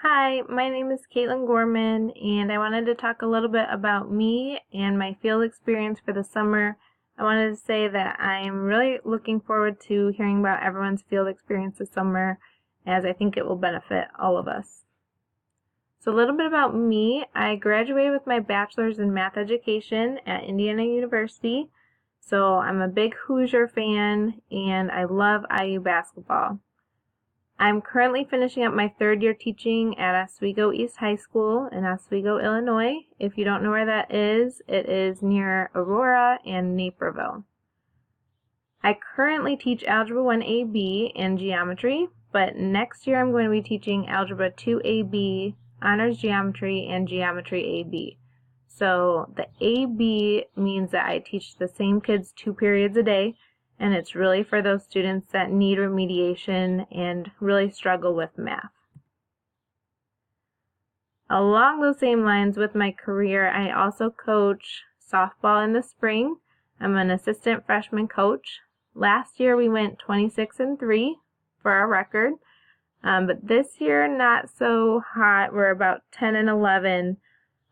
Hi, my name is Caitlin Gorman, and I wanted to talk a little bit about me and my field experience for the summer. I wanted to say that I am really looking forward to hearing about everyone's field experience this summer, as I think it will benefit all of us. So a little bit about me. I graduated with my bachelor's in math education at Indiana University. So I'm a big Hoosier fan, and I love IU basketball. I'm currently finishing up my third year teaching at Oswego East High School in Oswego, Illinois. If you don't know where that is, it is near Aurora and Naperville. I currently teach Algebra 1AB and Geometry, but next year I'm going to be teaching Algebra 2AB, Honors Geometry, and Geometry AB. So the AB means that I teach the same kids 2 periods a day, and it's really for those students that need remediation and really struggle with math. Along those same lines with my career, I also coach softball in the spring. I'm an assistant freshman coach. Last year we went 26-3 for our record, but this year not so hot. We're about 10-11,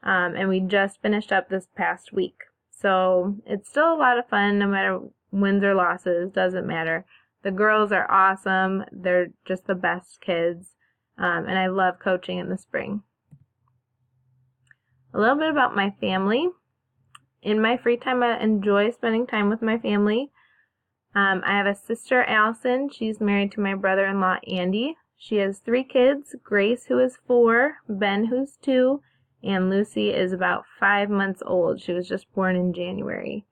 and we just finished up this past week. So it's still a lot of fun no matter wins or losses, doesn't matter. The girls are awesome. They're just the best kids, and I love coaching in the spring. A little bit about my family. In my free time, I enjoy spending time with my family. I have a sister, Allison. She's married to my brother-in-law, Andy. She has 3 kids, Grace, who is 4, Ben, who's 2, and Lucy is about 5 months old. She was just born in January.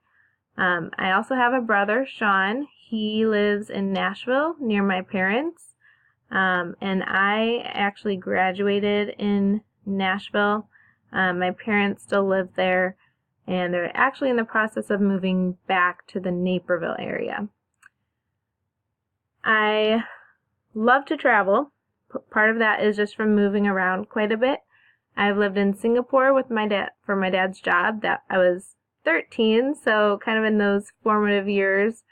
I also have a brother, Sean. He lives in Nashville near my parents, and I actually graduated in Nashville. My parents still live there, and they're actually in the process of moving back to the Naperville area. I love to travel. Part of that is just from moving around quite a bit. I've lived in Singapore with my dad for my dad's job. That I was 13, so kind of in those formative years.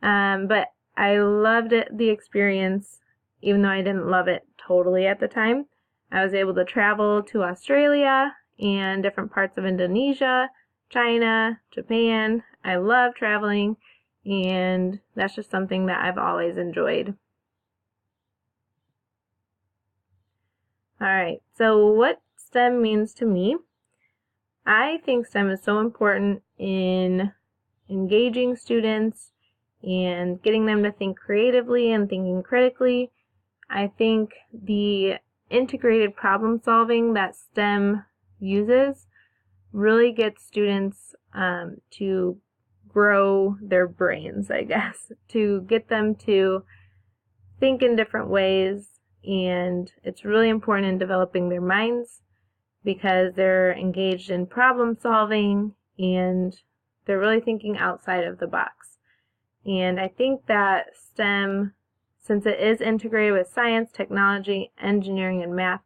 But I loved the experience, even though I didn't love it totally at the time. I was able to travel to Australia and different parts of Indonesia, China, Japan. I love traveling, and that's just something that I've always enjoyed. Alright, so what STEM means to me. I think STEM is so important in engaging students and getting them to think creatively and thinking critically. I think the integrated problem solving that STEM uses really gets students to grow their brains, I guess, to get them to think in different ways, and it's really important in developing their minds because they're engaged in problem solving and they're really thinking outside of the box. And I think that STEM, since it is integrated with science, technology, engineering, and math,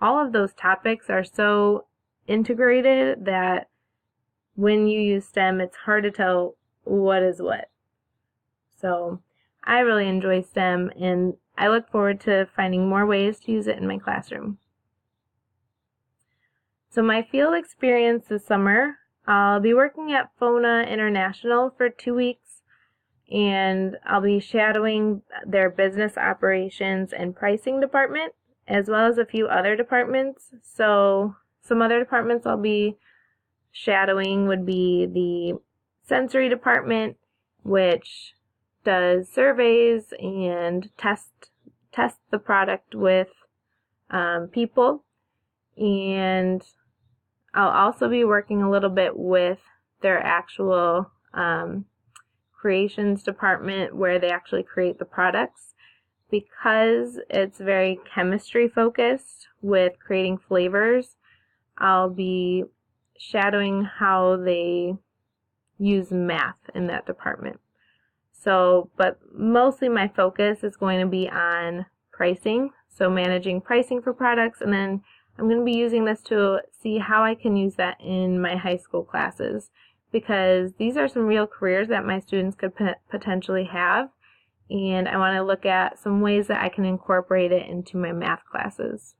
all of those topics are so integrated that when you use STEM, it's hard to tell what is what. So I really enjoy STEM, and I look forward to finding more ways to use it in my classroom. So my field experience this summer, I'll be working at FONA International for 2 weeks, and I'll be shadowing their business operations and pricing department, as well as a few other departments. So some other departments I'll be shadowing would be the sensory department, which does surveys and test the product with people. And I'll also be working a little bit with their actual creations department where they actually create the products. Because it's very chemistry focused with creating flavors, I'll be shadowing how they use math in that department. So, but mostly my focus is going to be on pricing, so managing pricing for products, and then I'm going to be using this to see how I can use that in my high school classes, because these are some real careers that my students could potentially have, and I want to look at some ways that I can incorporate it into my math classes.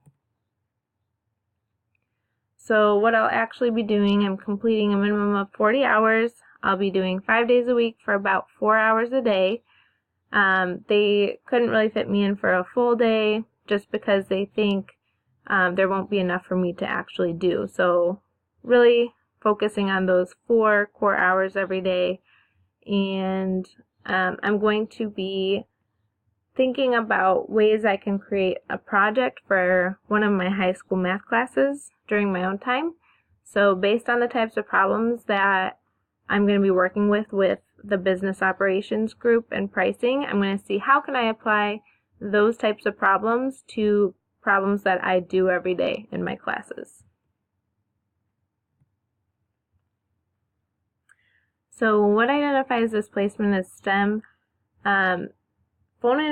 So what I'll actually be doing, I'm completing a minimum of 40 hours. I'll be doing 5 days a week for about 4 hours a day. They couldn't really fit me in for a full day just because they think there won't be enough for me to actually do. So really focusing on those 4 core hours every day. And I'm going to be thinking about ways I can create a project for one of my high school math classes during my own time. So based on the types of problems that I'm going to be working with the business operations group and pricing, I'm going to see how can I apply those types of problems to problems that I do every day in my classes. So what identifies this placement as STEM? Fona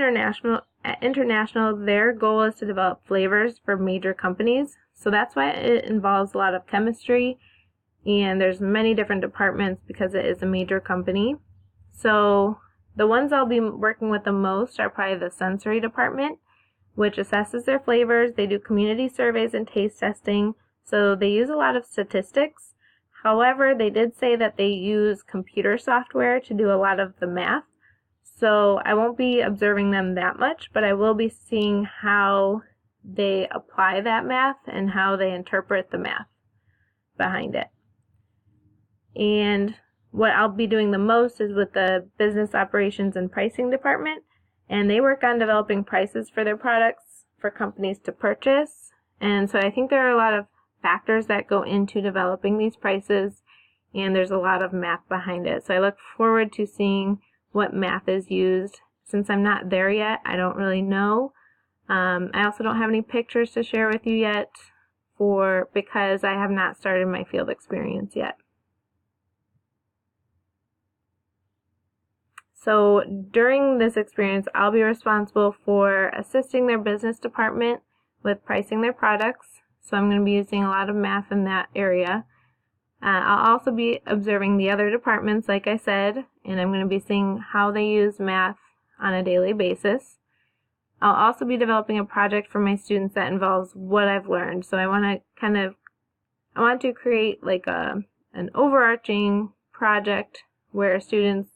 International, their goal is to develop flavors for major companies. So that's why it involves a lot of chemistry, and there's many different departments because it is a major company. So the ones I'll be working with the most are probably the sensory department, which assesses their flavors. They do community surveys and taste testing, so they use a lot of statistics. However, they did say that they use computer software to do a lot of the math, so I won't be observing them that much, but I will be seeing how they apply that math and how they interpret the math behind it. And what I'll be doing the most is with the business operations and pricing department, and they work on developing prices for their products for companies to purchase. And so I think there are a lot of factors that go into developing these prices, and there's a lot of math behind it. So I look forward to seeing what math is used. Since I'm not there yet, I don't really know. I also don't have any pictures to share with you yet because I have not started my field experience yet. So during this experience, I'll be responsible for assisting their business department with pricing their products. So I'm going to be using a lot of math in that area. I'll also be observing the other departments, like I said, and I'm going to be seeing how they use math on a daily basis. I'll also be developing a project for my students that involves what I've learned. So I want to create like an overarching project where students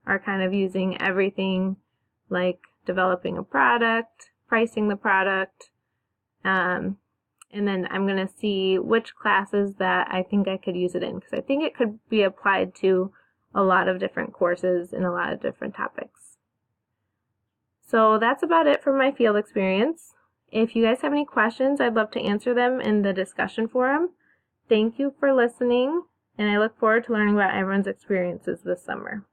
are kind of using everything, like developing a product, pricing the product, and then I'm going to see which classes that I think I could use it in, because I think it could be applied to a lot of different courses in a lot of different topics. So that's about it for my field experience. If you guys have any questions, I'd love to answer them in the discussion forum. Thank you for listening, and I look forward to learning about everyone's experiences this summer.